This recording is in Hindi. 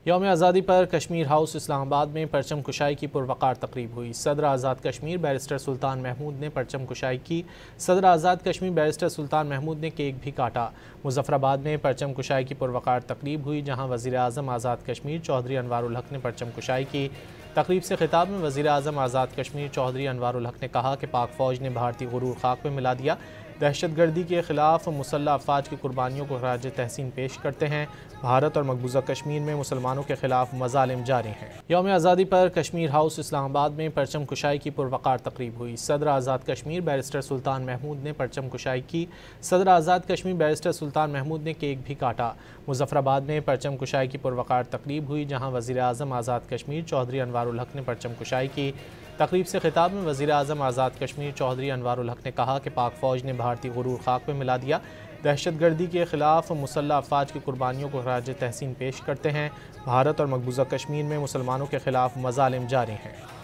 यौम आज़ादी पर कश्मीर हाउस इस्लामाबाद में परचम कुशाई की पुरवकार तकरीब हुई। सदर आज़ाद कश्मीर बैरिस्टर सुल्तान महमूद ने परचम कुशाई की। सदर आज़ाद कश्मीर बैरिस्टर सुल्तान महमूद ने केक भी काटा। मुजफ्फराबाद में परचम कुशाई की पुरवकार तकरीब हुई, जहाँ वज़ीर आज़म आज़ाद कश्मीर चौधरी अनवारुल हक ने परचम कुशाई की। तकरीब से खिताब में वज़ीर आज़म आज़ाद कश्मीर चौधरी अनवारुल हक ने कहा कि पाक फ़ौज ने भारतीय गुरूर खाक में मिला दिया। दहशतगर्दी के ख़िलाफ़ मुसल्लह अफ़वाज की कुर्बानियों को ख़राज तहसीन पेश करते हैं। भारत और मकबूजा कश्मीर में मुसलमानों के ख़िलाफ़ मज़ालिम जारी हैं। यौम आज़ादी पर कश्मीर हाउस इस्लामाबाद में परचम कुशाई की पुरवकार तकरीब हुई। सदर आज़ाद कश्मीर बैरिस्टर सुल्तान महमूद ने परचम कुशाई की। सदर आज़ाद कश्मीर बैरिस्टर सुल्तान महमूद ने केक भी काटा। मुजफ्फराबाद में परचम कुशाई की पुरवकार तकरीब हुई, जहाँ वज़ीर आज़म आज़ाद कश्मीर चौधरी अनवारुल हक ने परचम कुशाई की। तकरीब से खिताब में वज़ीर आज़म आज़ाद कश्मीर चौधरी अनवारुल हक ने कहा कि पाक फ़ौज ने भारतीय गुरूर खाक में मिला दिया। दहशतगर्दी के ख़िलाफ़ मुसल्लह अफ़वाज की कुर्बानियों को ख़राज तहसीन पेश करते हैं। भारत और मकबूजा कश्मीर में मुसलमानों के ख़िलाफ़ मज़ालिम जारी हैं।